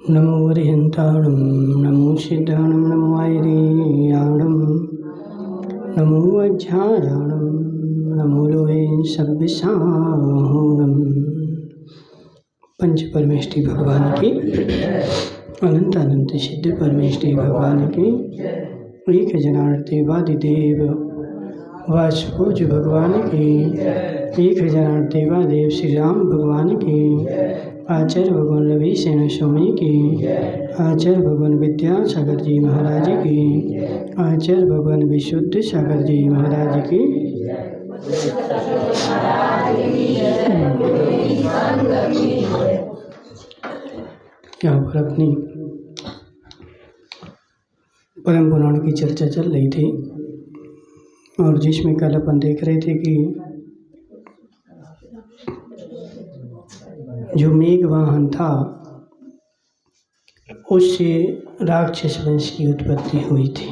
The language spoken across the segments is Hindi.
नमो वरिहन्ताणं नमो सिद्धाणं नमो आयर्याणं नमो वज्रायाणं नमो लोहे सव्यसाहूणं। पंच परमेष्टि भगवान की अनंत अनंत सिद्ध परमेष्टि भगवान की एक देवादिदेव वासुपूज भगवान की 1000 देवादेव श्री राम भगवान की आचार्य भगवान रवि सेन स्वामी की आचार्य भगवान विद्यासागर जी महाराज की आचार्य भगवान विशुद्ध सागर जी महाराज की यहाँ पर अपनी परम पुराण की चर्चा चल रही थी और जिसमें कल अपन देख रहे थे कि जो मेघ वाहन था उससे राक्षस वंश की उत्पत्ति हुई थी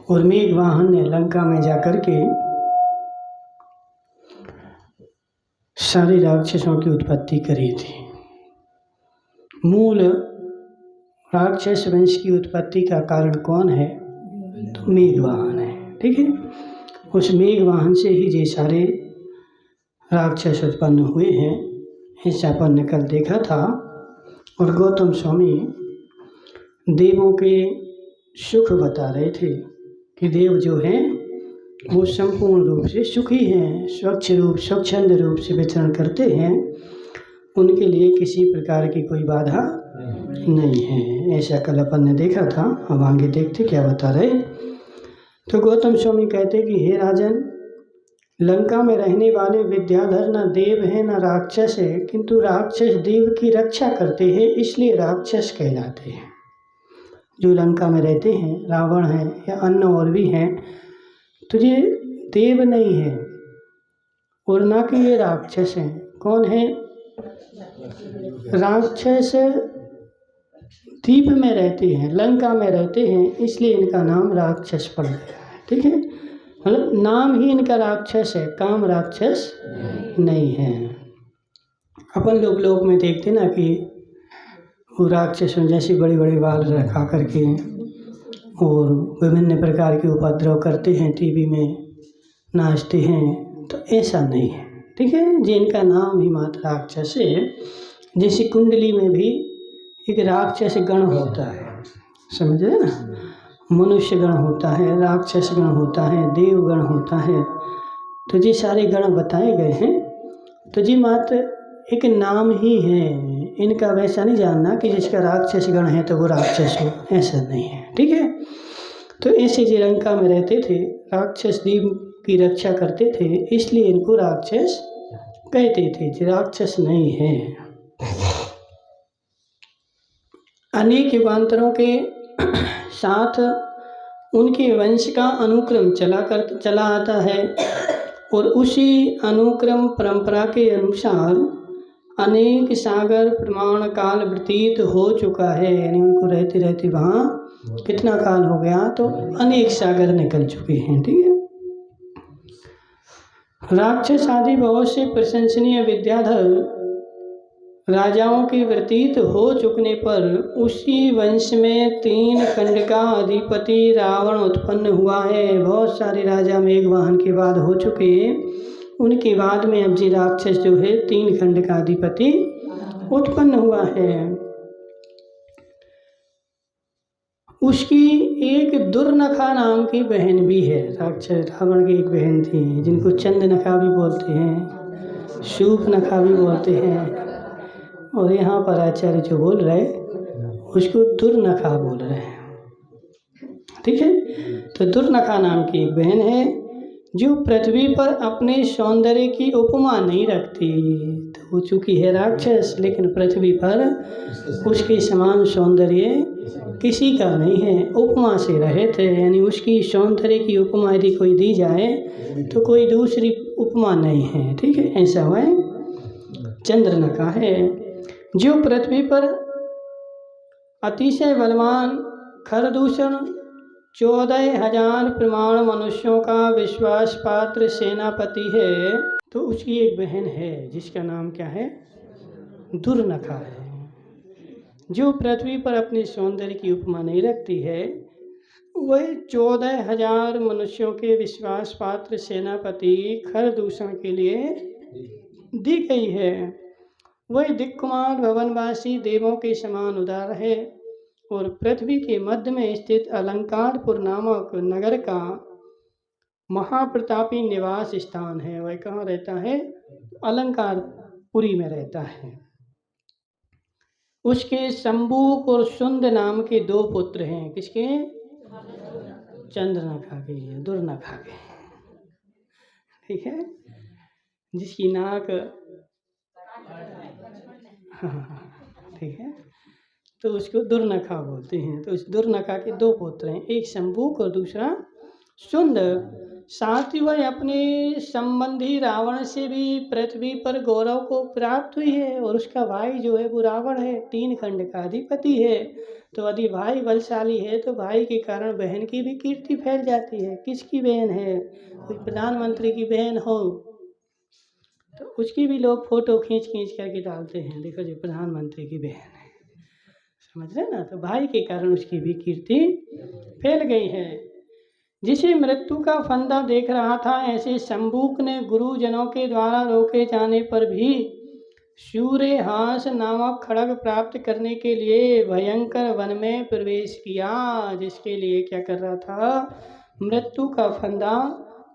और मेघ वाहन ने लंका में जाकर के सारे राक्षसों की उत्पत्ति करी थी। मूल राक्षस वंश की उत्पत्ति का कारण कौन है? तो मेघ वाहन है। ठीक है, उस मेघ वाहन से ही ये सारे राक्षस उत्पन्न हुए हैं। ऐसा अपन ने कल देखा था। और गौतम स्वामी देवों के सुख बता रहे थे कि देव जो हैं वो संपूर्ण रूप से सुखी हैं, स्वच्छ रूप स्वच्छंद रूप से विचरण करते हैं, उनके लिए किसी प्रकार की कोई बाधा नहीं है। ऐसा कल अपन ने देखा था। अब आगे देखते क्या बता रहे। तो गौतम स्वामी कहते कि हे राजन, लंका में रहने वाले विद्याधर न देव हैं न राक्षस है, किंतु राक्षस देव की रक्षा करते हैं, इसलिए राक्षस कहलाते हैं। जो लंका में रहते हैं, रावण है या अन्य और भी हैं, तो ये देव नहीं है और ना कि ये राक्षस हैं। कौन है? राक्षस द्वीप में रहते हैं, लंका में रहते हैं, इसलिए इनका नाम राक्षस पड़ गया है। ठीक है, मतलब नाम ही इनका राक्षस है, काम राक्षस नहीं है। अपन लोग में देखते ना कि वो राक्षसों जैसे बड़े बड़े बाल रखा करके और विभिन्न प्रकार के उपद्रव करते हैं, टीवी में नाचते हैं, तो ऐसा नहीं है। ठीक है, जिनका नाम ही मात्र राक्षस है। जैसे कुंडली में भी एक राक्षस गण होता है, समझ रहे ना? मनुष्य गण होता है, राक्षस गण होता है, देव गण होता है। तो ये सारे गण बताए गए हैं, तो ये मात्र एक नाम ही है। इनका वैसा नहीं जानना कि जिसका राक्षस गण है तो वो राक्षस हो, ऐसा नहीं है। ठीक है, तो ऐसे जो लंका में रहते थे, राक्षस देव की रक्षा करते थे, इसलिए इनको राक्षस कहते थे। जो राक्षस नहीं है। अनेक युगांतरों के साथ उनके वंश का अनुक्रम चला आता है और उसी अनुक्रम परंपरा के अनुसार अनेक सागर प्रमाण काल व्यतीत हो चुका है। यानी उनको रहते रहते वहाँ कितना काल हो गया? तो अनेक सागर निकल चुके हैं। ठीक है, राक्षस आदि बहुत से प्रशंसनीय विद्याधर राजाओं के व्यतीत हो चुकने पर उसी वंश में 3 खंड का अधिपति रावण उत्पन्न हुआ है। बहुत सारे राजा मेघ वाहन के बाद हो चुके, उनके बाद में अब जी राक्षस जो है 3 खंड का अधिपति उत्पन्न हुआ है। उसकी एक दुर्नखा नाम की बहन भी है। राक्षस रावण की एक बहन थी जिनको चंद्रनखा भी बोलते हैं, शूर्पनखा भी बोलते हैं, और यहाँ पर आचार्य जो बोल रहे उसको दुर्नखा बोल रहे हैं। ठीक है, तो दुर्नखा नाम की एक बहन है जो पृथ्वी पर अपने सौंदर्य की उपमा नहीं रखती। तो वो चूँकि है राक्षस, लेकिन पृथ्वी पर उसके समान सौंदर्य किसी का नहीं है, उपमा से रहित है। यानी उसकी सौंदर्य की उपमा यदि कोई दी जाए तो कोई दूसरी उपमा नहीं है। ठीक है, ऐसा हुआ है। चंद्रनखा है जो पृथ्वी पर अतिशय बलवान खरदूषण 14,000 प्रमाण मनुष्यों का विश्वास पात्र सेनापति है। तो उसकी एक बहन है जिसका नाम क्या है? दुर्नखा है। जो पृथ्वी पर अपने सौंदर्य की उपमा नहीं रखती है, वही 14,000 मनुष्यों के विश्वास पात्र सेनापति खरदूषण के लिए दी गई है। वही दिक्कुमार भवनवासी देवों के समान उदार है और पृथ्वी के मध्य में स्थित अलंकारपुर नामक नगर का महाप्रतापी निवास स्थान है। वह कहाँ रहता है? अलंकारपुरी में रहता है। उसके शंबुक और सुंद नाम के 2 पुत्र हैं। किसके? चंद्रनखा के, दुर्नखा के। ठीक है, जिसकी नाक ठीक है, तो उसको दुर्नखा बोलते हैं। तो उस दुर्नखा के 2 पुत्र हैं, एक शंबुक और दूसरा सुंद। साथ ही वह अपने संबंधी रावण से भी पृथ्वी पर गौरव को प्राप्त हुई है और उसका भाई जो है वो रावण है, 3 खंड का अधिपति है। तो यदि भाई बलशाली है तो भाई के कारण बहन की भी कीर्ति फैल जाती है। किसकी बहन है? कोई प्रधानमंत्री की बहन हो तो उसकी भी लोग फोटो खींच खींच करके डालते हैं, देखो जो प्रधानमंत्री की बहन है, समझ रहे ना। तो भाई के कारण उसकी भी कीर्ति फैल गई है। जिसे मृत्यु का फंदा देख रहा था, ऐसे शंबुक ने गुरुजनों के द्वारा रोके जाने पर भी सूर्यहास नामक खड्ग प्राप्त करने के लिए भयंकर वन में प्रवेश किया। जिसके लिए क्या कर रहा था? मृत्यु का फंदा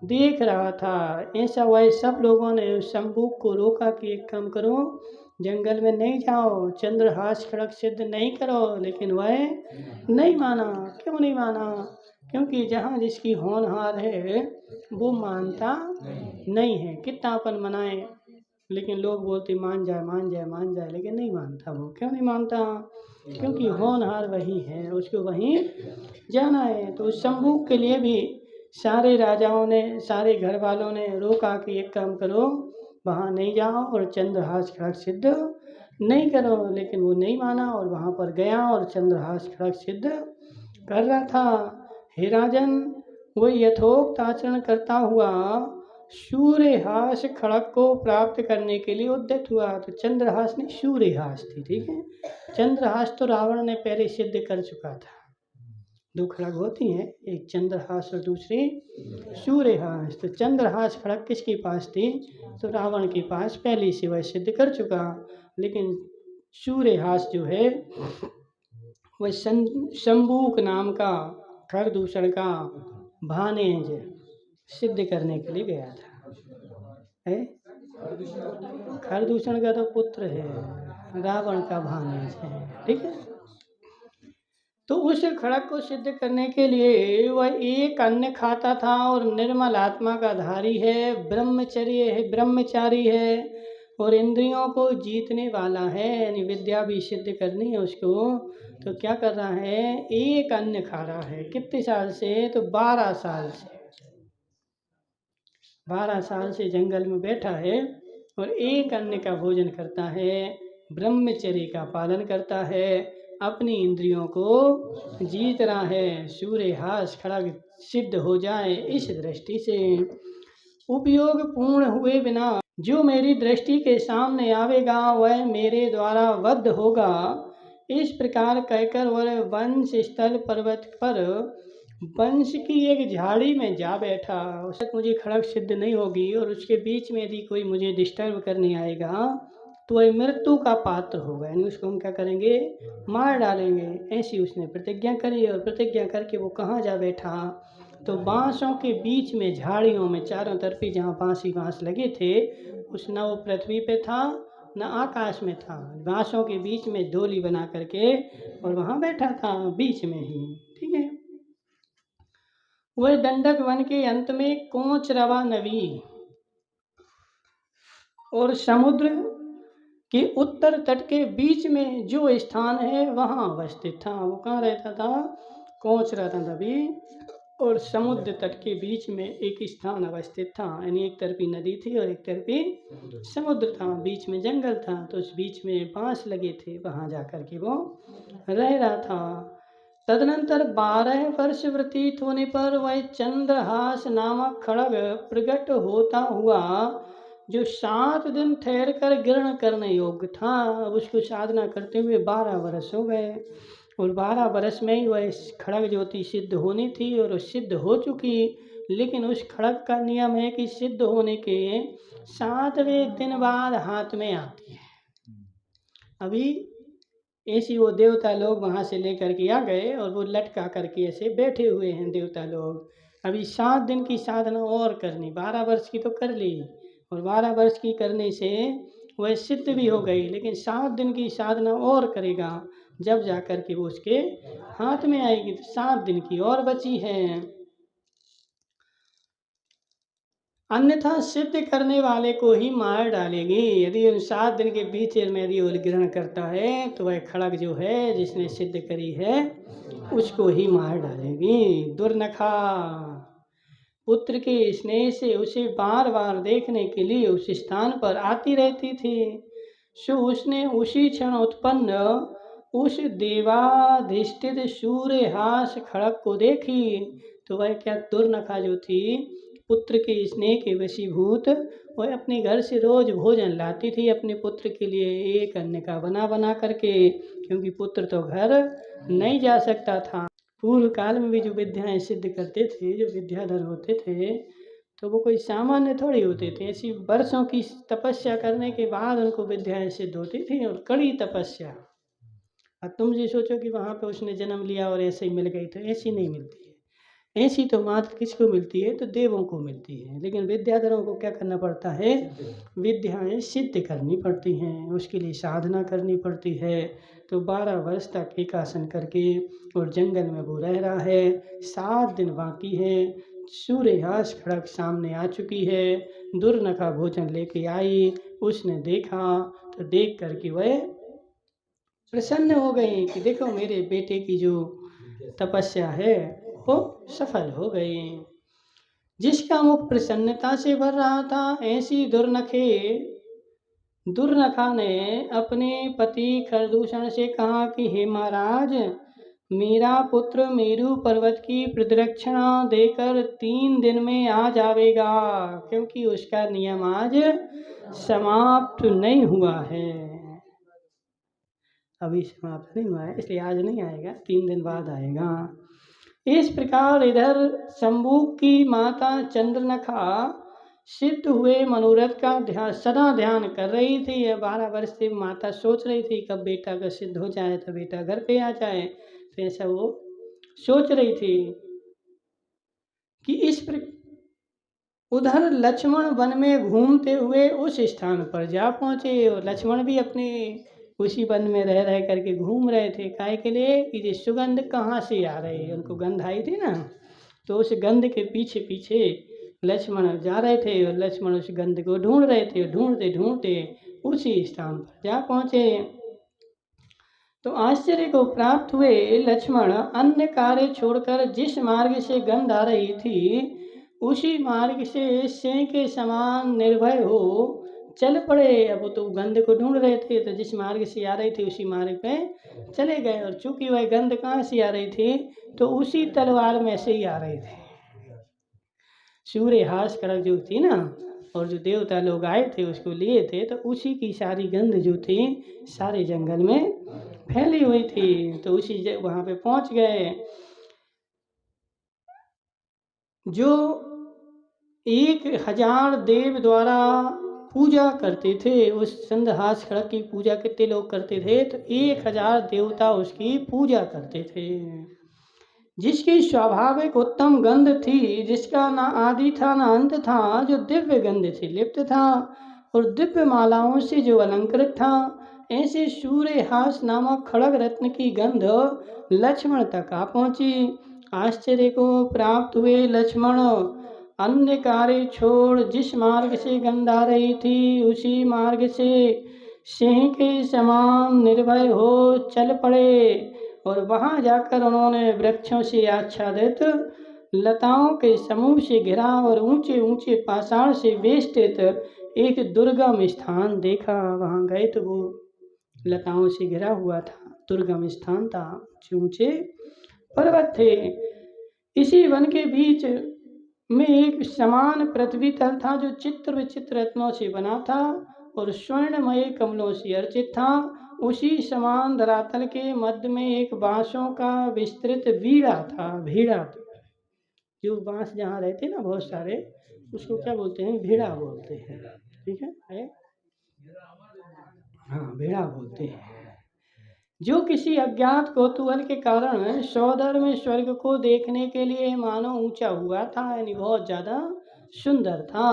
देख रहा था। ऐसा वह सब लोगों ने उस शंबुक को रोका कि एक काम करो, जंगल में नहीं जाओ, चंद्रहास खड्ग सिद्ध नहीं करो। लेकिन वह नहीं माना। क्यों नहीं माना? क्योंकि जहाँ जिसकी होनहार है वो मानता नहीं है। कितना अपन मनाए, लेकिन लोग बोलते मान जाए मान जाए मान जाए, लेकिन नहीं मानता। वो क्यों नहीं मानता? क्योंकि होनहार वही है, उसको वहीं जाना है। तो उस शंबुक के लिए भी सारे राजाओं ने, सारे घर वालों ने रोका कि एक काम करो, वहाँ नहीं जाओ और चंद्रहास खड्ग सिद्ध नहीं करो। लेकिन वो नहीं माना और वहाँ पर गया और चंद्रहास खड्ग सिद्ध कर रहा था। हे राजन, वो यथोक्त आचरण करता हुआ सूर्यहास खड्ग को प्राप्त करने के लिए उद्यत हुआ। तो चंद्रहास नहीं, सूर्यहास थी। ठीक है, चंद्रहास तो रावण ने पहले सिद्ध कर चुका था। 2 खड्ग होती हैं, एक चंद्रहास और दूसरी सूर्यहास। तो चंद्रहास खड्ग किसके पास थी? तो रावण के पास पहले से वह सिद्ध कर चुका। लेकिन सूर्यहास जो है वह शंबुक नाम का खरदूषण का भानेज सिद्ध करने के लिए गया था। है खरदूषण का तो पुत्र है, रावण का भानेज है। ठीक है, तो उस खड्ग को सिद्ध करने के लिए वह एक अन्न खाता था और निर्मल आत्मा का धारी है, ब्रह्मचारी है और इंद्रियों को जीतने वाला है, यानी विद्या भी सिद्ध करनी है उसको। तो क्या कर रहा है? एक अन्न खा रहा है। कितने साल से? तो 12 साल से। 12 साल से जंगल में बैठा है और एक अन्न का भोजन करता है, ब्रह्मचर्य का पालन करता है, अपनी इंद्रियों को जीत रहा है। सूर्यहास खड्ग सिद्ध हो जाए, इस दृष्टि से उपयोग पूर्ण हुए बिना जो मेरी दृष्टि के सामने आवेगा वह मेरे द्वारा वध होगा। इस प्रकार कहकर वह वंश स्थल पर्वत पर वंश की एक झाड़ी में जा बैठा। उस तक मुझे खड्ग सिद्ध नहीं होगी और उसके बीच में यदि कोई मुझे डिस्टर्ब करने आएगा तो वह मृत्यु का पात्र होगा, यानी उसको हम क्या करेंगे? मार डालेंगे। ऐसी उसने प्रतिज्ञा करी और प्रतिज्ञा करके वो कहाँ जा बैठा? तो बांसों के बीच में, झाड़ियों में चारों तरफ जहाँ बांस ही बांस लगे थे, उस न वो पृथ्वी पे था न आकाश में था, बांसों के बीच में डोली बना करके और वहाँ बैठा था बीच में ही। ठीक है, वह दंडक वन के अंत में कोचरवा नदी और समुद्र के उत्तर तट के बीच में जो स्थान है वहाँ अवस्थित था। वो कहाँ रहता था? कोचरवा नदी और समुद्र तट के बीच में एक स्थान अवस्थित था, यानी एक तरफी नदी थी और एक तरफी समुद्र था, बीच में जंगल था। तो उस बीच में बांस लगे थे, वहाँ जाकर के वो रह रहा था। तदनंतर 12 वर्ष व्यतीत होने पर वह चंद्रहास नामक खड्ग प्रकट होता हुआ जो 7 दिन ठहर कर ग्रहण करने योग्य था, अब उसको साधना करते हुए 12 वर्ष हो गए और 12 वर्ष में ही वह खड़ग ज्योति सिद्ध होनी थी और वो सिद्ध हो चुकी। लेकिन उस खड़ग का नियम है कि सिद्ध होने के 7वें दिन बाद हाथ में आती है। अभी ऐसी वो देवता लोग वहाँ से लेकर के आ गए और वो लटका करके ऐसे बैठे हुए हैं देवता लोग। अभी 7 दिन की साधना और करनी, 12 वर्ष की तो कर ली और 12 वर्ष की करने से वह सिद्ध भी हो गई, लेकिन 7 दिन की साधना और करेगा, जब जा कर के वो उसके हाथ में आएगी। तो 7 दिन की और बची है। अन्यथा सिद्ध करने वाले को ही मार डालेगी। यदि उन 7 दिन के बीच में यदि वो ग्रहण करता है तो वह खड़ग जो है जिसने सिद्ध करी है उसको ही मार डालेगी। दुर्नखा पुत्र के स्नेह से उसे बार बार देखने के लिए उस स्थान पर आती रहती थी। सो उसने उसी क्षण उत्पन्न उस देवाधिष्ठित सूर्यहास खड़ग को देखी। तो वह क्या दुर्नखा जो थी पुत्र के स्नेह के वशीभूत, वह अपने घर से रोज भोजन लाती थी अपने पुत्र के लिए, एक अन्न का बना बना करके, क्योंकि पुत्र तो घर नहीं जा सकता था। पूर्व काल में भी जो विद्याएं सिद्ध करते थे, जो विद्याधर होते थे, तो वो कोई सामान्य थोड़ी होते थे। ऐसी वर्षों की तपस्या करने के बाद उनको विद्याएं सिद्ध होती थी और कड़ी तपस्या। अब तुम जो सोचो कि वहाँ पे उसने जन्म लिया और ऐसे ही मिल गई, तो ऐसी नहीं मिलती है। ऐसी तो मात्र किसको मिलती है? तो देवों को मिलती है। लेकिन विद्याधरों को क्या करना पड़ता है? विद्याएं सिद्ध करनी पड़ती हैं, उसके लिए साधना करनी पड़ती है। तो 12 वर्ष तक एक आसन करके और जंगल में वो रह रहा है। 7 दिन बाकी है। सूर्यहास खड़ग सामने आ चुकी है। दुर्नखा भोजन लेके आई, उसने देखा तो देख करके वह प्रसन्न हो गई कि देखो मेरे बेटे की जो तपस्या है वो सफल हो गई। जिसका मुख प्रसन्नता से भर रहा था, ऐसी दुर्नखा ने अपने पति खरदूषण से कहा कि हे महाराज, मेरा पुत्र मेरू पर्वत की प्रदक्षिणा देकर 3 दिन में आ जाएगा, क्योंकि उसका नियम आज समाप्त नहीं हुआ है। अभी समाप्त नहीं हुआ है, इसलिए आज नहीं आएगा, 3 दिन बाद आएगा। इस प्रकार इधर शंभू की माता चंद्रनखा सिद्ध हुए मनोरथ का सदा ध्यान कर रही थी। 12 वर्ष से माता सोच रही थी कब बेटा का सिद्ध हो जाए तो बेटा घर पे आ जाए। तो ऐसा वो सोच रही थी कि उधर लक्ष्मण वन में घूमते हुए उस स्थान पर जा पहुँचे और लक्ष्मण भी अपने उसी वन में रह रह करके घूम रहे थे। काहे के लिए? कि ये सुगंध कहाँ से आ रही है, उनको गंध आई थी ना, तो उस गंध के पीछे पीछे लक्ष्मण जा रहे थे और लक्ष्मण उस गंध को ढूंढ रहे थे। ढूंढते ढूंढते उसी स्थान पर जा पहुँचे। तो आश्चर्य को प्राप्त हुए लक्ष्मण अन्य कार्य छोड़कर जिस मार्ग से गंध आ रही थी उसी मार्ग से सिंह के समान निर्भय हो चल पड़े। अब तो गंध को ढूंढ रहे थे, तो जिस मार्ग से आ रही थी उसी मार्ग पे चले गए। और चूंकि वह गंध कहाँ से आ रही थी, तो उसी तलवार में से ही आ रही थी। सूर्यहास खड़ग जो थी ना, और जो देवता लोग आए थे उसको लिए थे, तो उसी की सारी गंध जो थी सारे जंगल में फैली हुई थी। तो उसी वहाँ पे पहुँच गए। जो 1000 देव द्वारा पूजा करते थे, उस चंद्रहास खड़ग की पूजा कितने लोग करते थे? तो 1000 देवता उसकी पूजा करते थे। जिसकी स्वाभाविक उत्तम गंध थी, जिसका ना आदि था ना अंत था, जो दिव्य गंध से लिप्त था और दिव्य मालाओं से जो अलंकृत था, ऐसे सूर्यहास नामक खड़ग रत्न की गंध लक्ष्मण तक आ पहुंची। आश्चर्य को प्राप्त हुए लक्ष्मण अन्य कार्य छोड़ जिस मार्ग से गंध आ रही थी उसी मार्ग से सिंह के समान निर्भय हो चल पड़े। और वहां जाकर उन्होंने वृक्षों से आच्छादित लताओं के समूह से घिरा और ऊंचे ऊंचे पाषाण से वेष्टित एक दुर्गम स्थान देखा। वहां गए तो वो लताओं से घिरा हुआ था, दुर्गम स्थान था, ऊंचे ऊंचे पर्वत थे। इसी वन के बीच में एक समान पृथ्वी तल था जो चित्र विचित्र रत्नों से बना था और स्वर्णमय कमलों से अर्चित था। उसी समान धरातल के मध्य में एक बांसों का विस्तृत वीड़ा था। भीड़ा जो बांस जहाँ रहते ना बहुत सारे, उसको क्या बोलते हैं? भीड़ा बोलते हैं। ठीक है? हाँ, भीड़ा बोलते हैं। जो किसी अज्ञात कौतूहल के कारण सौदर में स्वर्ग को देखने के लिए मानो ऊंचा हुआ था, यानी बहुत ज़्यादा सुंदर था।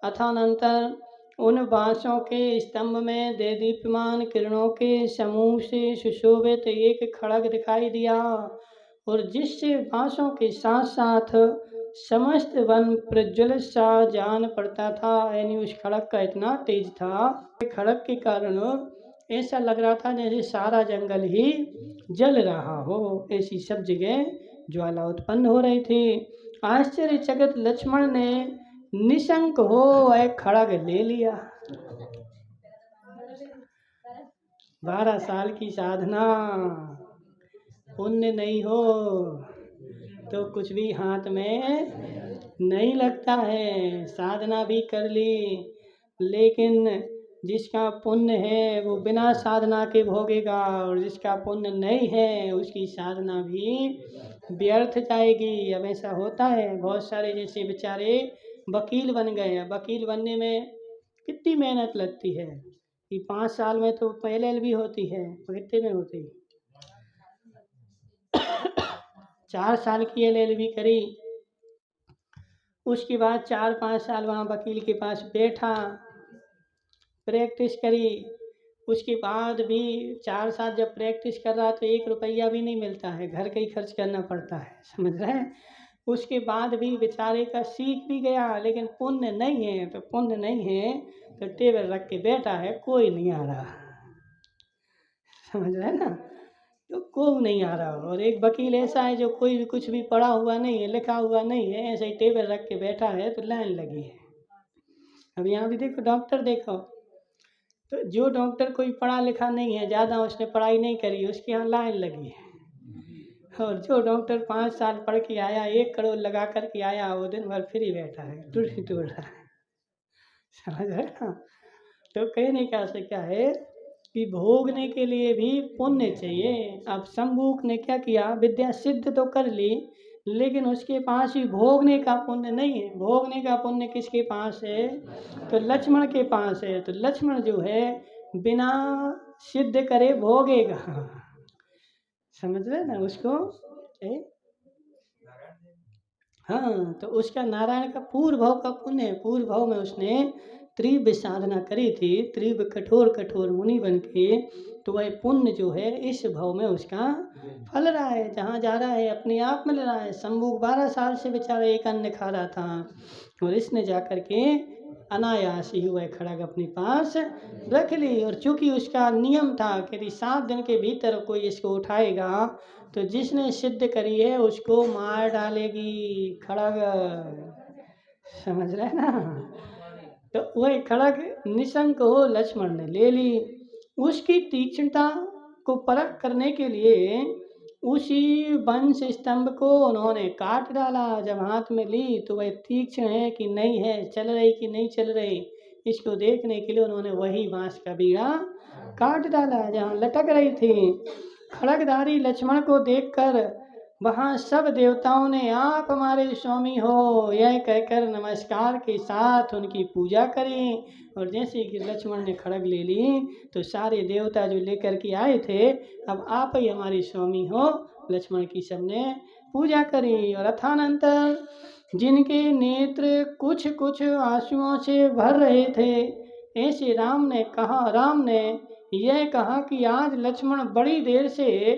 अथानंतर उन बांसों के स्तंभ में देदीप्यमान किरणों के समूह से सुशोभित एक खड़ग दिखाई दिया और जिससे बांसों के साथ साथ समस्त वन प्रज्वलित सा जान पड़ता था, यानी उस खड़ग का इतना तेज था, खड़ग के कारण ऐसा लग रहा था जैसे सारा जंगल ही जल रहा हो, ऐसी सब जगह ज्वाला उत्पन्न हो रही थी। आश्चर्यचकित लक्ष्मण ने निशंक हो वह खड़ग ले लिया। 12 साल की साधना, पुण्य नहीं हो तो कुछ भी हाथ में नहीं लगता है। साधना भी कर ली, लेकिन जिसका पुण्य है वो बिना साधना के भोगेगा, और जिसका पुण्य नहीं है उसकी साधना भी व्यर्थ जाएगी। अब ऐसा होता है, बहुत सारे जैसे बेचारे वकील बन गए हैं। वकील बनने में कितनी मेहनत लगती है कि 5 साल में तो LLB होती है, कितने में होती? 4 साल की LLB करी, उसके बाद 4-5 साल वहाँ वकील के पास बैठा, प्रैक्टिस करी। उसके बाद भी 4 साल जब प्रैक्टिस कर रहा तो 1 रुपया भी नहीं मिलता है, घर का ही खर्च करना पड़ता है, समझ रहे हैं? उसके बाद भी बेचारे का सीख भी गया, लेकिन पुण्य नहीं है। तो पुण्य नहीं है तो टेबल रख के बैठा है, कोई नहीं आ रहा, समझ रहे हैं ना? तो कोई नहीं आ रहा। और एक वकील ऐसा है जो कोई भी कुछ भी पढ़ा हुआ नहीं है, लिखा हुआ नहीं है, ऐसे ही टेबल रख के बैठा है, तो लाइन लगी है। अब यहाँ भी देखो, डॉक्टर देखो, तो जो डॉक्टर कोई पढ़ा लिखा नहीं है, ज़्यादा उसने पढ़ाई नहीं करी, उसके यहाँ लाइन लगी है। और जो डॉक्टर 5 साल पढ़ के आया, 1 करोड़ लगा कर के आया, वो दिन भर फ्री बैठा है, टूट रहा है, समझ रहे ना? तो कहने का से क्या है कि भोगने के लिए भी पुण्य चाहिए। अब शंभूक ने क्या किया, विद्या सिद्ध तो कर ली, लेकिन उसके पास ही भोगने का पुण्य नहीं है। भोगने का पुण्य किसके पास है? तो लक्ष्मण के पास है। तो लक्ष्मण जो है बिना सिद्ध करे भोगेगा, समझ रहे ना उसको? हाँ, तो उसका नारायण का पूर्व भाव का पुण्य है। पूर्व भाव में उसने तीव्र साधना करी थी, तीव्र कठोर मुनि बन के, तो वह पुण्य जो है इस भाव में उसका फल रहा है। जहाँ जा रहा है अपने आप मिल रहा है। शंभू 12 साल से बेचारा एक अन्न खा रहा था, और इसने जाकर के अनायास ही वह खड़ग अपने पास रख ली। और चूंकि उसका नियम था कि यदि 7 दिन के भीतर कोई इसको उठाएगा तो जिसने सिद्ध करी है उसको मार डालेगी खड़ग, समझ रहे ना? तो वह खड़ग निशंक हो लक्ष्मण ने ले ली। उसकी तीक्ष्णता को परख करने के लिए उसी वंश स्तंभ को उन्होंने काट डाला। जब हाथ में ली तो वह तीक्ष्ण है कि नहीं है, चल रही कि नहीं चल रही, इसको देखने के लिए उन्होंने वही बांस का बीड़ा काट डाला जहाँ लटक रही थी। खड़गधारी लक्ष्मण को देखकर वहाँ सब देवताओं ने आप हमारे स्वामी हो यह कहकर नमस्कार के साथ उनकी पूजा करी। और जैसे कि लक्ष्मण ने खड़ग ले ली तो सारे देवता जो लेकर के आए थे, अब आप ही हमारे स्वामी हो, लक्ष्मण की सबने पूजा करी। और अथानंतर जिनके नेत्र कुछ कुछ आंसुओं से भर रहे थे, ऐसे राम ने यह कहा कि आज लक्ष्मण बड़ी देर से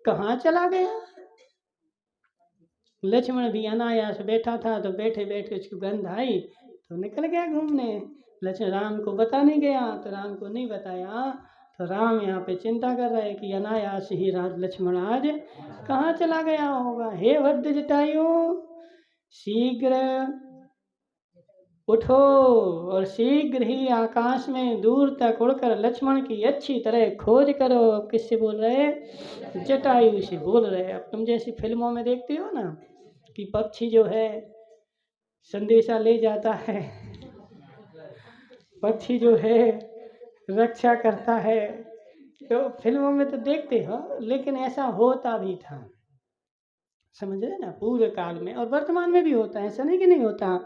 कहाँ चला गया। लक्ष्मण भी अनायास बैठा था, तो बैठे बैठे उसकी गंध आई तो निकल गया घूमने। लक्ष्मण राम को बताने गया तो राम को नहीं बताया। तो राम यहाँ पे चिंता कर रहे कि अनायास ही लक्ष्मण आज कहाँ चला गया होगा। हे भद्र जटायु, शीघ्र उठो और शीघ्र ही आकाश में दूर तक उड़कर लक्ष्मण की अच्छी तरह खोज करो। किससे बोल रहे? जटायु से बोल रहे। अब तुम जैसी फिल्मों में देखते हो ना कि पक्षी जो है संदेशा ले जाता है, पक्षी जो है रक्षा करता है। तो फिल्मों में तो देखते हो, लेकिन ऐसा होता भी था, समझ रहे ना, पूर्व काल में। और वर्तमान में भी होता है, ऐसा नहीं कि नहीं होता।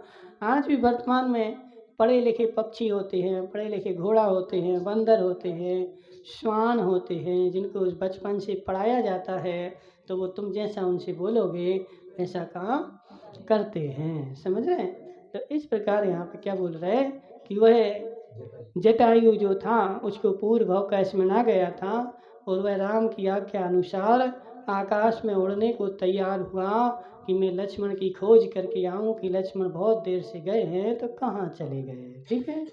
आज भी वर्तमान में पढ़े लिखे पक्षी होते हैं, पढ़े लिखे घोड़ा होते हैं, बंदर होते हैं, श्वान होते हैं, जिनको बचपन से पढ़ाया जाता है, तो वो तुम जैसा उनसे बोलोगे वैसा काम करते हैं, समझ रहे हैं। तो इस प्रकार यहाँ पे क्या बोल रहे हैं कि वह जटायु जो था उसको पूर्व भाव का स्मरण आ गया था, और वह राम की आज्ञा अनुसार आकाश में उड़ने को तैयार हुआ कि मैं लक्ष्मण की खोज करके आऊं कि लक्ष्मण बहुत देर से गए हैं तो कहाँ चले गए। ठीक है,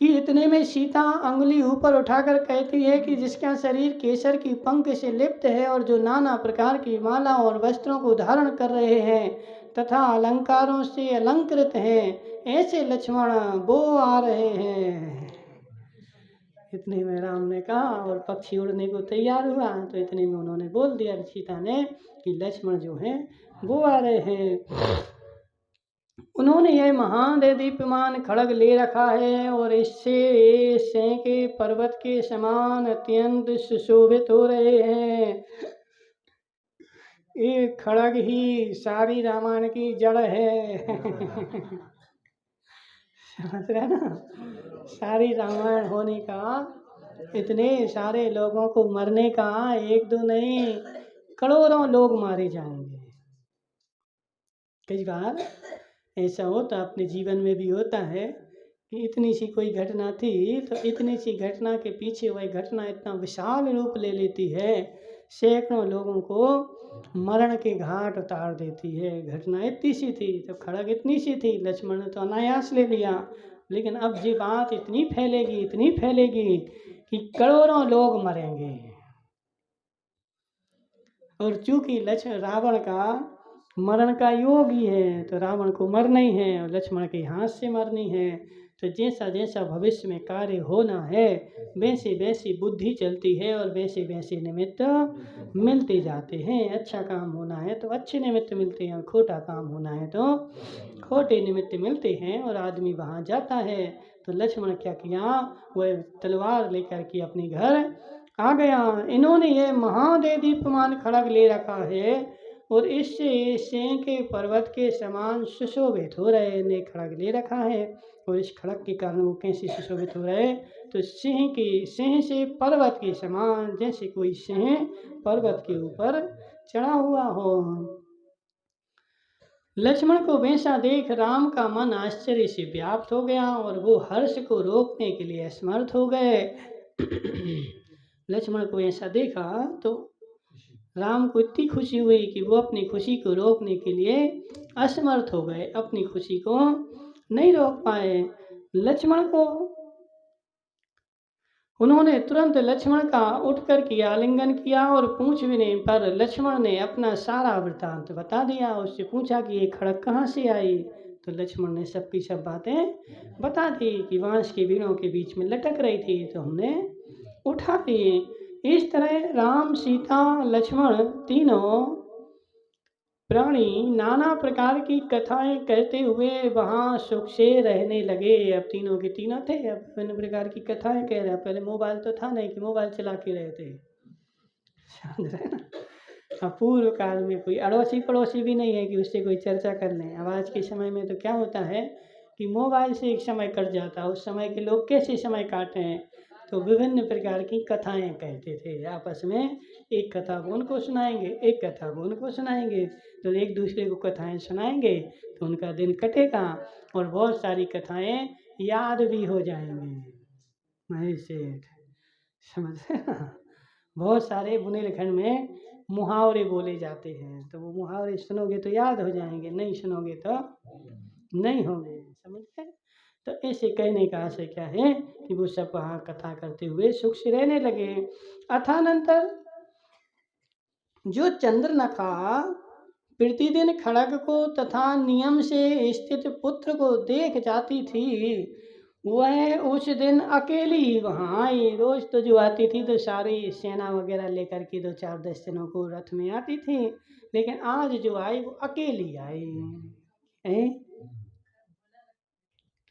कि इतने में सीता अंगुली ऊपर उठाकर कहती है कि जिसका शरीर केसर की पंख से लिप्त है और जो नाना प्रकार की माला और वस्त्रों को धारण कर रहे हैं तथा अलंकारों से अलंकृत हैं, ऐसे लक्ष्मण वो आ रहे हैं। इतने में राम ने कहा और पक्षी उड़ने को तैयार हुआ, तो इतने में उन्होंने बोल दिया सीता ने कि लक्ष्मण जो हैं वो आ रहे हैं। उन्होंने यह महान दीप्यमान खड्ग ले रखा है और इससे सेंके पर्वत के समान अत्यंत सुशोभित हो रहे हैं। ये खड्ग ही सारी रामायण की जड़ है। समझ रहे ना, सारी रामायण होने का, इतने सारे लोगों को मरने का, एक दो नहीं करोड़ों लोग मारे जाएंगे। कई बार ऐसा होता, अपने जीवन में भी होता है कि इतनी सी कोई घटना थी, तो इतनी सी घटना के पीछे वह घटना इतना विशाल रूप ले लेती है, सैकड़ों लोगों को मरण के घाट उतार देती है। घटना इतनी सी थी तो खड्ग इतनी सी थी, लक्ष्मण ने तो अनायास ले लिया, लेकिन अब ये बात इतनी फैलेगी कि करोड़ों लोग मरेंगे। और चूंकि रावण का मरण का योग ही है, तो रावण को मरना ही है और लक्ष्मण के हाथ से मरनी है। तो जैसा जैसा भविष्य में कार्य होना है वैसे वैसी बुद्धि चलती है और वैसे वैसे निमित्त मिलते जाते हैं। अच्छा काम होना है तो अच्छे निमित्त मिलते हैं, और खोटा काम होना है तो खोटे निमित्त मिलते हैं, और आदमी वहाँ जाता है। तो लक्ष्मण क्या किया, वह तलवार लेकर के अपने घर आ गया। इन्होंने ये महादीप्यमान खड्ग ले रखा है और इससे सिंह के पर्वत के समान सुशोभित हो रहे ने खड्ग ले रखा है। और इस खड्ग के कारण वो कैसे सुशोभित हो रहे, तो सिंह से पर्वत के समान, जैसे कोई सिंह पर्वत के ऊपर चढ़ा हुआ हो। लक्ष्मण को वैसा देख राम का मन आश्चर्य से व्याप्त हो गया और वो हर्ष को रोकने के लिए असमर्थ हो गए। लक्ष्मण को ऐसा देखा तो राम को इतनी खुशी हुई कि वो अपनी खुशी को रोकने के लिए असमर्थ हो गए, अपनी खुशी को नहीं रोक पाए। लक्ष्मण को उन्होंने तुरंत लक्ष्मण का उठकर के आलिंगन किया और पूछने पर लक्ष्मण ने अपना सारा वृत्तांत बता दिया। उससे पूछा कि ये खड्ग कहाँ से आई, तो लक्ष्मण ने सबकी सब बातें बता दी कि बांस के बीड़ों के बीच में लटक रही थी तो हमने उठा ली। इस तरह राम, सीता, लक्ष्मण तीनों प्राणी नाना प्रकार की कथाएं कहते हुए वहाँ सुख से रहने लगे। अब तीनों के तीनों थे, अब विभिन्न प्रकार की कथाएं कह रहे हैं। पहले मोबाइल तो था नहीं कि मोबाइल चला के रहे थे, समझ रहे ना। अब पूर्व काल में कोई अड़ोसी पड़ोसी भी नहीं है कि उससे कोई चर्चा कर लें। अब आज के समय में तो क्या होता है कि मोबाइल से एक समय कट जाता है, उस समय के लोग कैसे समय काटे हैं, तो विभिन्न प्रकार की कथाएं कहते थे आपस में। एक कथा वो उनको सुनाएंगे, एक कथा वो उनको सुनाएंगे, तो एक दूसरे को कथाएं सुनाएंगे तो उनका दिन कटेगा और बहुत सारी कथाएं याद भी हो जाएंगी। नहीं सेठ, समझ रहे ना? बहुत सारे बुंदेलखंड में मुहावरे बोले जाते हैं, तो वो मुहावरे सुनोगे तो याद हो जाएंगे, नहीं सुनोगे तो नहीं होंगे, समझते। तो ऐसे कहने का आशय क्या है कि वो सब वहाँ कथा करते हुए सुख से रहने लगे। अथानंतर जो चंद्रनखा प्रतिदिन खड्ग को तथा नियम से स्थित पुत्र को देख जाती थी, वह उस दिन अकेली वहाँ आई। रोज तो जो आती थी तो सारी सेना वगैरह लेकर के 2-4 10 दिनों को रथ में आती थी, लेकिन आज जो आई वो अकेली आई। हैं?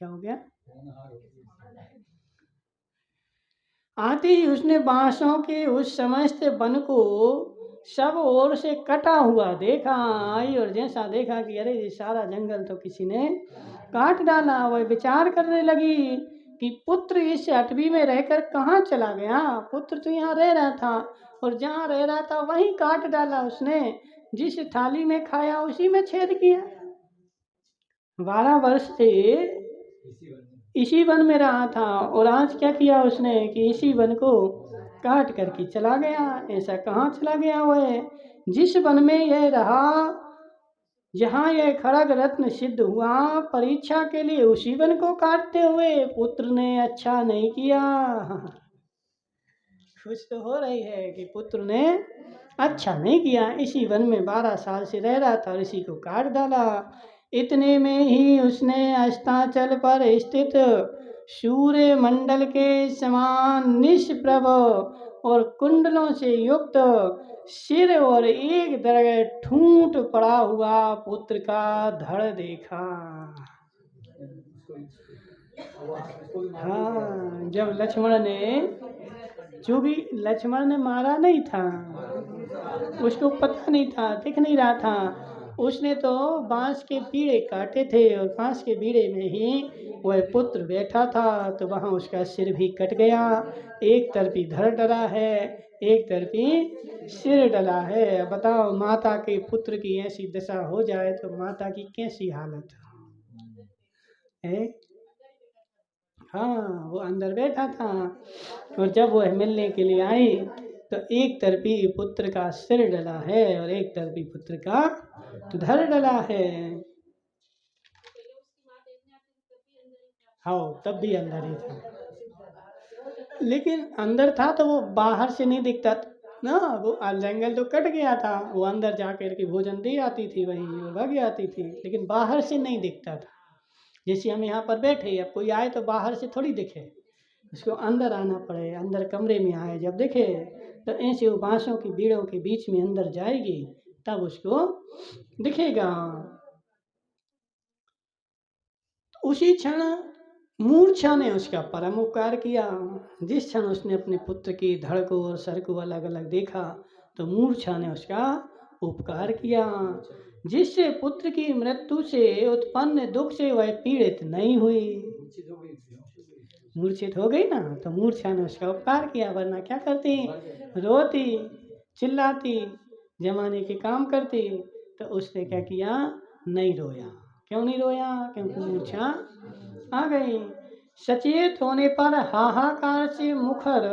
क्या हो गया? आते ही उसने बांसों के उस समस्त वन को सब ओर से कटा हुआ देखा। आई और जैसा देखा कि अरे ये सारा जंगल तो किसी ने काट डाला, वह विचार करने लगी कि पुत्र इस अटवी में रहकर कहाँ चला गया। पुत्र तो यहाँ रह रहा था और जहाँ रह रहा था वहीं काट डाला उसने। जिस थाली में खाया उसी में छेद किया। 12 वर्ष से इसी वन में रहा था और आज क्या किया उसने कि इसी वन को काट करके चला गया। ऐसा कहाँ चला गया वह? जिस वन में यह रहा, जहाँ यह खड़ग रत्न सिद्ध हुआ, परीक्षा के लिए उसी वन को काटते हुए पुत्र ने अच्छा नहीं किया। खुश तो हो रही है कि पुत्र ने अच्छा नहीं किया, इसी वन में 12 साल से रह रहा था और इसी को काट डाला। इतने में ही उसने अस्ताचल पर स्थित सूर्य मंडल के समान निष्प्रभ और कुंडलों से युक्त सिर और एक दरगाह ठूंठ पड़ा हुआ पुत्र का धड़ देखा। हाँ, जब लक्ष्मण ने, चूंकि लक्ष्मण ने मारा नहीं था, उसको पता नहीं था, दिख नहीं रहा था, उसने तो बांस के बीड़े काटे थे और बांस के बीड़े में ही वह पुत्र बैठा था, तो वहाँ उसका सिर भी कट गया। एक तरफी धड़ डला है, एक तरफी सिर डला है। बताओ, माता के पुत्र की ऐसी दशा हो जाए तो माता की कैसी हालत है? हाँ, वो अंदर बैठा था और जब वह मिलने के लिए आई तो एक तरफी पुत्र का सिर डला है और एक तरफी पुत्र का धड़ डला है। हाँ, तब भी अंदर ही था, लेकिन अंदर था तो वो बाहर से नहीं दिखता ना। वो जंगल तो कट गया था, वो अंदर जाकर के भोजन दे आती थी वहीं और भाग आती थी, लेकिन बाहर से नहीं दिखता था। जैसे हम यहाँ पर बैठे, अब कोई आए तो बाहर से थोड़ी दिखे, उसको अंदर आना पड़े, अंदर कमरे में आए जब देखे तो ऐसे वो बांसों की बीड़ों के बीच में अंदर जाएगी तब उसको दिखेगा। उसी क्षण मूर्छा ने उसका परम उपकार किया। जिस क्षण उसने अपने पुत्र की धड़ को और सर को अलग अलग देखा तो मूर्छा ने उसका उपकार किया, जिससे पुत्र की मृत्यु से उत्पन्न दुख से वह पीड़ित नहीं हुई। मूर्छित हो गई ना तो मूर्छा ने उसका उपकार किया, वरना क्या करती, रोती चिल्लाती जमाने के काम करती। तो उसने क्या किया, नहीं रोया। क्यों नहीं रोया? क्योंकि मूर्छा आ गई। सचेत होने पर हाहाकार से मुखर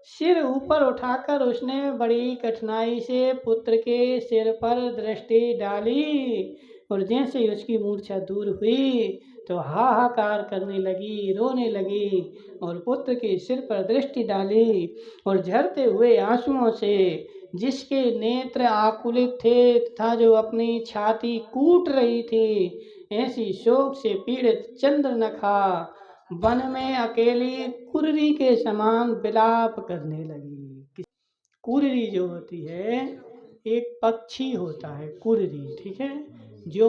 सिर ऊपर उठाकर उसने बड़ी कठिनाई से पुत्र के सिर पर दृष्टि डाली और जैसे ही उसकी मूर्छा दूर हुई तो हाहाकार करने लगी, रोने लगी और पुत्र के सिर पर दृष्टि डाली और झरते हुए आंसुओं से जिसके नेत्र आकुलित थे तथा जो अपनी छाती कूट रही थी, ऐसी शोक से पीड़ित चंद्रनखा वन में अकेली कुर्री के समान विलाप करने लगी। कुर्री जो होती है एक पक्षी होता है, कुर्री, ठीक है, जो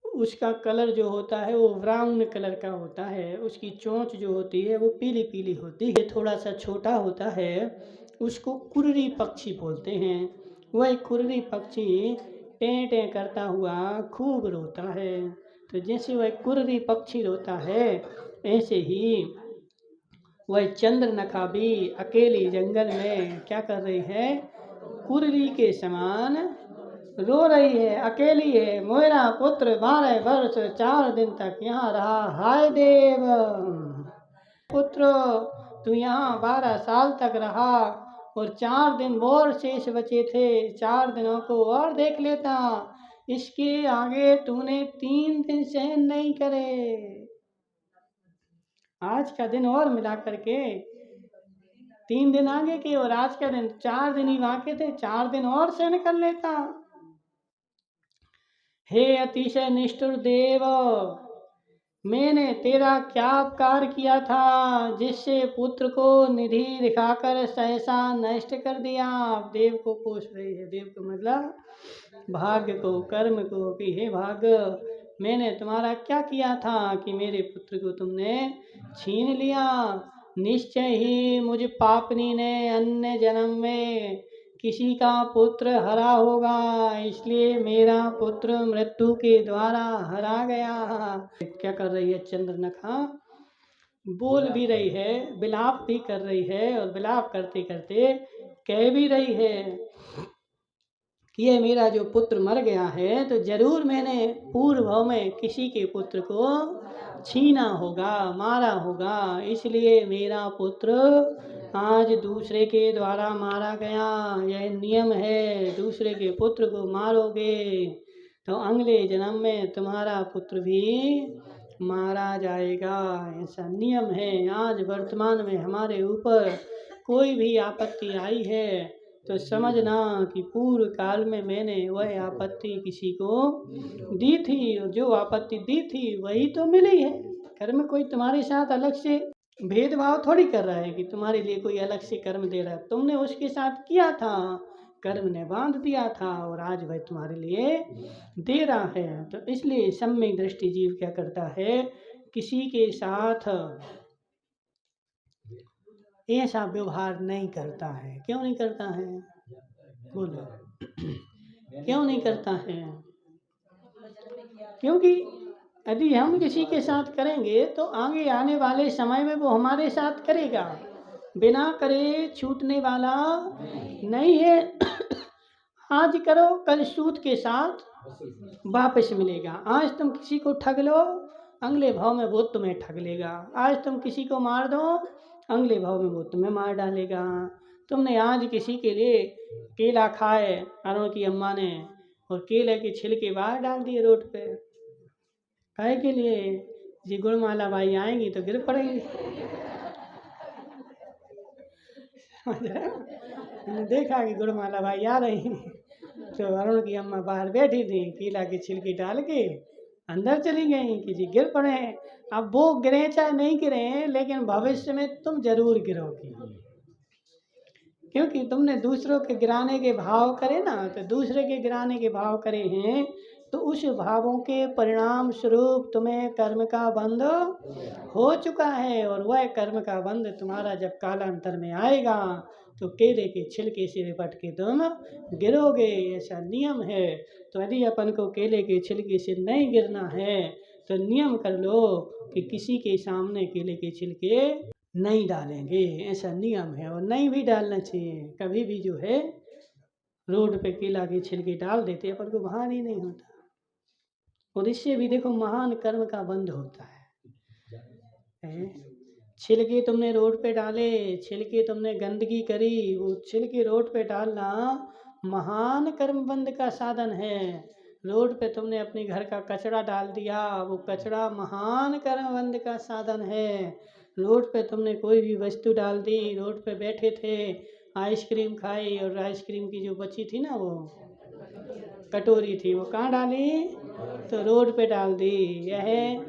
उसका कलर जो होता है वो ब्राउन कलर का होता है, उसकी चोंच जो होती है वो पीली पीली होती है, थोड़ा सा छोटा होता है, उसको कुर्री पक्षी बोलते हैं। वह कुर्री पक्षी टें टें करता हुआ खूब रोता है। तो जैसे वह कुर्री पक्षी रोता है ऐसे ही वह चंद्रनखा भी अकेली जंगल में क्या कर रही है, कुर्री के समान रो रही है, अकेली है। मेरा पुत्र 12 वर्ष 4 दिन तक यहाँ रहा, हाय देव पुत्र, तू यहाँ 12 साल तक रहा और 4 दिन और शेष बचे थे, 4 दिनों को और देख लेता, इसके आगे तूने 3 दिन सहन नहीं करे। आज का दिन और मिला करके 3 दिन आगे के और आज का दिन 4 दिन ही बाकी थे, 4 दिन और सहन कर लेता। हे अतिशय निष्ठुर देव, मैंने तेरा क्या उपकार किया था जिससे पुत्र को निधि दिखाकर सहसा नष्ट कर दिया। देव को कोस रही है, देव को मतलब भाग्य को, कर्म को, कि हे भाग्य, मैंने तुम्हारा क्या किया था कि मेरे पुत्र को तुमने छीन लिया। निश्चय ही मुझ पापनी ने अन्य जन्म में किसी का पुत्र हरा होगा, इसलिए मेरा पुत्र मृत्यु के द्वारा हरा गया। क्या कर रही है चंद्रनखा? बोल भी रही है, विलाप भी कर रही है, और विलाप करते करते कह भी रही है कि ये मेरा जो पुत्र मर गया है तो जरूर मैंने पूर्व भाव में किसी के पुत्र को छीना होगा, मारा होगा, इसलिए मेरा पुत्र आज दूसरे के द्वारा मारा गया। यह नियम है, दूसरे के पुत्र को मारोगे तो अगले जन्म में तुम्हारा पुत्र भी मारा जाएगा, ऐसा नियम है। आज वर्तमान में हमारे ऊपर कोई भी आपत्ति आई है तो समझना कि पूर्व काल में मैंने वह आपत्ति किसी को दी थी, और जो आपत्ति दी थी वही तो मिली है। कर्म कोई तुम्हारे साथ अलग से भेदभाव थोड़ी कर रहा है कि तुम्हारे लिए कोई अलग से कर्म दे रहा है, तुमने उसके साथ किया था, कर्म ने बांध दिया था और आज वह तुम्हारे लिए दे रहा है। तो इसलिए सम्यक दृष्टि जीव क्या करता है, किसी के साथ ऐसा व्यवहार नहीं करता है। क्यों नहीं करता है? बोलो, क्यों नहीं करता है? क्योंकि यदि हम किसी के साथ करेंगे तो आगे आने वाले समय में वो हमारे साथ करेगा, बिना करे छूटने वाला नहीं है। आज करो, कल सूद के साथ वापस मिलेगा। आज तुम किसी को ठग लो, अगले भाव में वो तुम्हें ठग लेगा। आज तुम किसी को मार दो, अगले भाव में वो तुम्हें मार डालेगा। तुमने आज किसी के लिए केला खाए अरुण की अम्मा ने, और केले के छिलके बाहर डाल दिए रोड पे, काहे के लिए? जी गुणमाला बाई आएंगी तो गिर पड़ेंगी। मैंने देखा कि गुणमाला बाई आ रही तो अरुण की अम्मा बाहर बैठी थी, केला की छिलकी डाल के अंदर चली गई कि जी गिर पड़े। अब वो गिरे चाहे नहीं गिरे, लेकिन भविष्य में तुम जरूर गिरोगी, क्योंकि तुमने दूसरों के गिराने के भाव करे ना, तो दूसरे के गिराने के भाव करे हैं तो उस भावों के परिणाम स्वरूप तुम्हें कर्म का बंध हो चुका है, और वह कर्म का बंध तुम्हारा जब कालांतर में आएगा तो केले के छिलके से लिपट के तुम गिरोगे, ऐसा नियम है। तो यदि अपन को केले के छिलके से नहीं गिरना है तो नियम कर लो कि किसी के सामने केले के छिलके नहीं डालेंगे, ऐसा नियम है। और नहीं भी डालना चाहिए, कभी भी जो है रोड पे केला के छिलके डाल देते अपन को भान ही नहीं होता, और इससे भी देखो महान कर्म का बंध होता है। छिलके तुमने रोड पे डाले, छिलके तुमने गंदगी करी, वो छिलके रोड पे डालना महान कर्म बंध का साधन है। रोड पे तुमने अपने घर का कचरा डाल दिया, वो कचरा महान कर्म बंध का साधन है। रोड पे तुमने कोई भी वस्तु डाल दी, रोड पे बैठे थे आइसक्रीम खाई, और आइसक्रीम की जो बची थी ना वो कटोरी थी, वो कहाँ डाली? तो रोड पे डाल दी। यह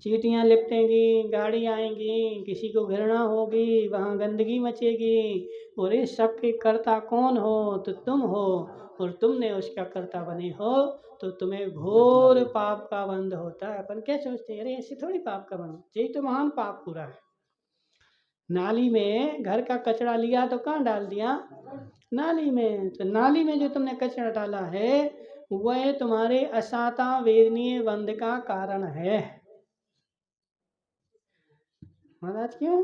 चींटियाँ लिपटेंगी, गाड़ी आएंगी, किसी को घृणा होगी, वहाँ गंदगी मचेगी, और इस सब के कर्ता कौन हो? तो तुम हो, और तुमने उसका कर्ता बने हो तो तुम्हें घोर पाप का बंध होता है। अपन क्या सोचते हैं, अरे ऐसे थोड़ी पाप का बंध, यही तो महान पाप पूरा है। नाली में घर का कचरा लिया तो कहाँ डाल दिया? नाली में। तो नाली में जो तुमने कचरा डाला है वह तुम्हारे असाता वेदनीय बंध का कारण है। महाराज क्यों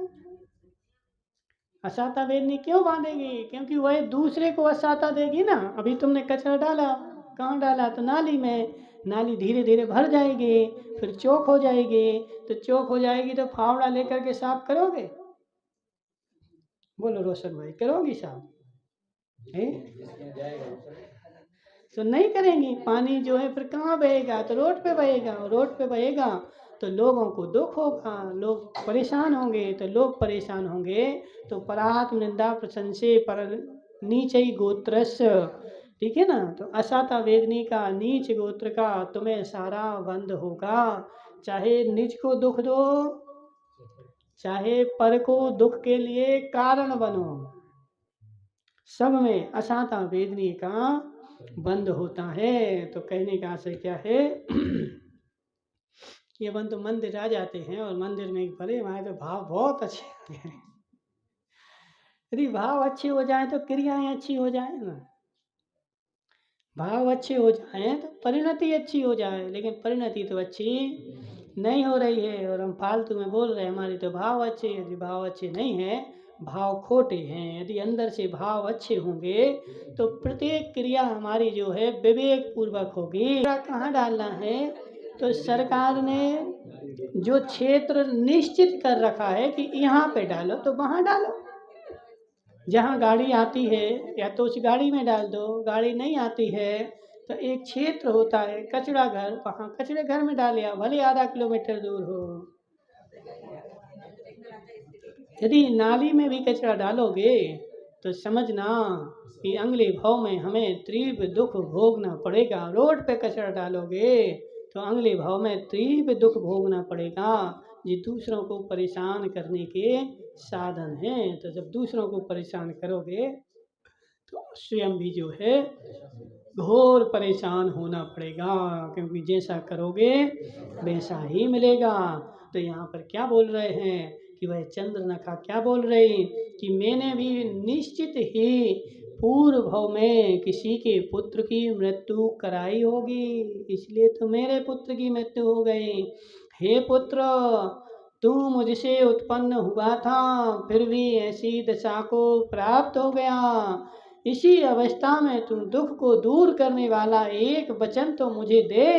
असाता वेदनी क्यों बांधेगी? क्योंकि वह दूसरे को असाता देगी ना। अभी तुमने कचरा डाला, कहाँ डाला? तो नाली में। नाली धीरे धीरे भर जाएगी, फिर चौक हो जाएगी, तो चौक हो जाएगी तो फावड़ा लेकर के साफ करोगे? बोलो रोशन भाई, करोगी साफ? तो नहीं करेंगी। पानी जो है फिर कहाँ बहेगा? तो रोड पे बहेगा, रोड पे बहेगा तो लोगों को दुख होगा, लोग परेशान होंगे। तो लोग परेशान होंगे तो परात्म निंदा प्रशंसे पर नीच गोत्रस्य, ठीक है ना। तो असाता वेदनी का, नीच गोत्र का तुम्हें सारा बंद होगा। चाहे निज को दुख दो, चाहे पर को दुख के लिए कारण बनो, सब में अशांता वेदनी का बंद होता है। तो कहने का आशय क्या है ये बंद तो मंदिर आ जाते हैं और मंदिर में भले हमारे तो भाव बहुत अच्छे होते हैं। यदि भाव अच्छे हो जाए तो क्रियाएं अच्छी हो जाए ना, भाव अच्छे हो जाए तो परिणति अच्छी हो जाए, लेकिन परिणति तो अच्छी नहीं हो रही है और हम फालतू में बोल रहे हैं हमारी तो भाव अच्छे। यदि भाव अच्छे नहीं है, भाव खोटे हैं। यदि अंदर से भाव अच्छे होंगे तो प्रत्येक क्रिया हमारी जो है विवेक पूर्वक होगी। कहाँ डालना है, तो सरकार ने जो क्षेत्र निश्चित कर रखा है कि यहाँ पे डालो तो वहाँ डालो। जहाँ गाड़ी आती है या तो उस गाड़ी में डाल दो, गाड़ी नहीं आती है तो एक क्षेत्र होता है कचरा घर, वहाँ कचरे घर में डालिया, भले आधा किलोमीटर दूर हो। यदि नाली में भी कचरा डालोगे तो समझना कि अगले भाव में हमें तीव्र दुख भोगना पड़ेगा। रोड पे कचरा डालोगे तो अगले भाव में तीव्र दुख भोगना पड़ेगा। ये दूसरों को परेशान करने के साधन हैं। तो जब दूसरों को परेशान करोगे तो स्वयं भी जो है घोर परेशान होना पड़ेगा, क्योंकि जैसा करोगे वैसा ही मिलेगा। तो यहाँ पर क्या बोल रहे हैं कि वह चंद्रनखा क्या बोल रही कि मैंने भी निश्चित ही पूर्व भव में किसी के पुत्र की मृत्यु कराई होगी, इसलिए तो मेरे पुत्र की मृत्यु हो गई। हे पुत्र, तू मुझसे उत्पन्न हुआ था, फिर भी ऐसी दशा को प्राप्त हो गया। इसी अवस्था में तू दुख को दूर करने वाला एक वचन तो मुझे दे,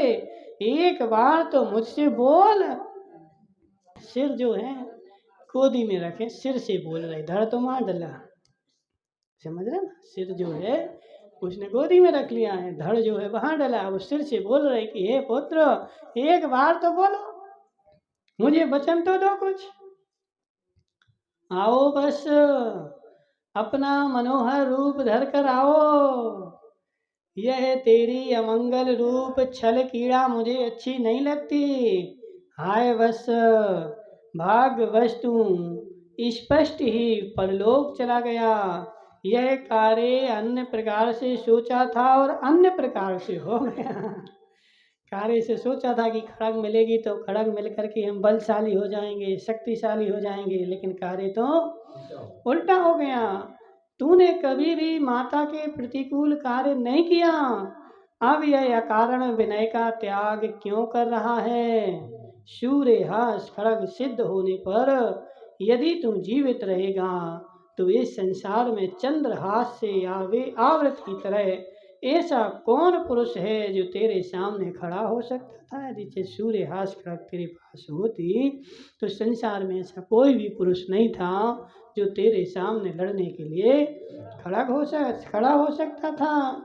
एक बार तो मुझसे बोल। सिर जो है गोदी में रखे, सिर से बोल रहे, धड़ तो मार डला, समझ रहे ना। सिर जो है उसने गोदी में रख लिया है, धड़ जो है वहां डला, वो सिर से बोल रहे कि हे पुत्र, एक बार तो बोलो, मुझे वचन तो दो कुछ। आओ बस अपना मनोहर रूप धर कर आओ। यह तेरी अमंगल रूप छल कीड़ा मुझे अच्छी नहीं लगती। हाय बस भाग्यवश तू स्पष्ट ही परलोक चला गया। यह कार्य अन्य प्रकार से सोचा था और अन्य प्रकार से हो गया। कार्य से सोचा था कि खड़ग मिलेगी तो खड़ग मिल करके हम बलशाली हो जाएंगे, शक्तिशाली हो जाएंगे, लेकिन कार्य तो उल्टा हो गया। तूने कभी भी माता के प्रतिकूल कार्य नहीं किया, अब यह अकारण विनय का त्याग क्यों कर रहा है? सूर्यहास खड़ग सिद्ध होने पर यदि तू जीवित रहेगा तो इस संसार में चंद्रहास से आवृत की तरह ऐसा कौन पुरुष है जो तेरे सामने खड़ा हो सकता था? यदि सूर्यहास खड़ग तेरे पास होती तो संसार में ऐसा कोई भी पुरुष नहीं था जो तेरे सामने लड़ने के लिए खड़ा हो सकता था।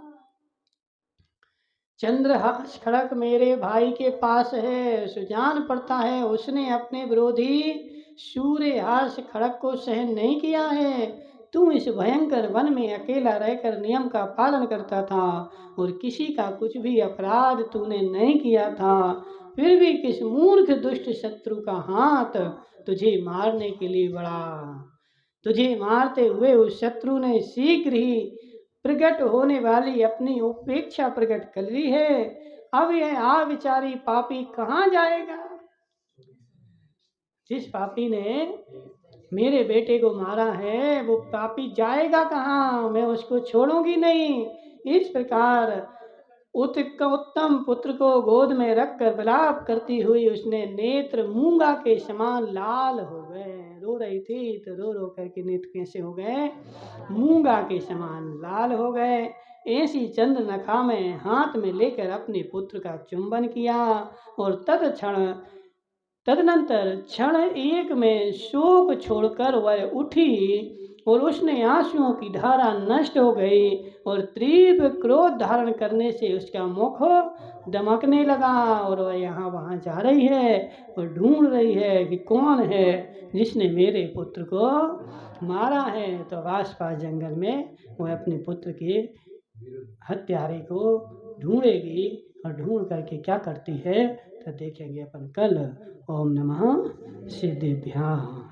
चंद्रहास खड़ग मेरे भाई के पास है, सुजान पड़ता है उसने अपने विरोधी सूर्यहास खड़ग को सहन नहीं किया है। तू इस भयंकर वन में अकेला रहकर नियम का पालन करता था और किसी का कुछ भी अपराध तूने नहीं किया था, फिर भी किस मूर्ख दुष्ट शत्रु का हाथ तुझे मारने के लिए बढ़ा। तुझे मारते हुए उस शत्रु ने शीघ्र ही प्रकट होने वाली अपनी उपेक्षा प्रकट कर ली है। अब यह आविचारी पापी कहाँ जाएगा? जिस पापी ने मेरे बेटे को मारा है वो पापी जाएगा कहाँ? मैं उसको छोड़ूंगी नहीं। इस प्रकार उत्तम पुत्र को गोद में रखकर विलाप करती हुई उसने नेत्र मूंगा के समान लाल हो गए। रो रही थी तो रो रो करके नेत्र कैसे हो गए? मूंगा के समान लाल हो गए। ऐसी चंद्रनखा में हाथ में लेकर अपने पुत्र का चुंबन किया और तदनंतर क्षण एक में शोक छोड़कर वह उठी और उसने आंसुओं की धारा नष्ट हो गई और तीव्र क्रोध धारण करने से उसका मुख दमकने लगा और वह यहाँ वहाँ जा रही है और ढूंढ रही है कि कौन है जिसने मेरे पुत्र को मारा है। तो आस पास जंगल में वह अपने पुत्र के हत्यारे को ढूंढेगी और ढूंढ करके क्या करती है तो देखेंगे अपन कल। ओम नमः सिद्धिभ्याम।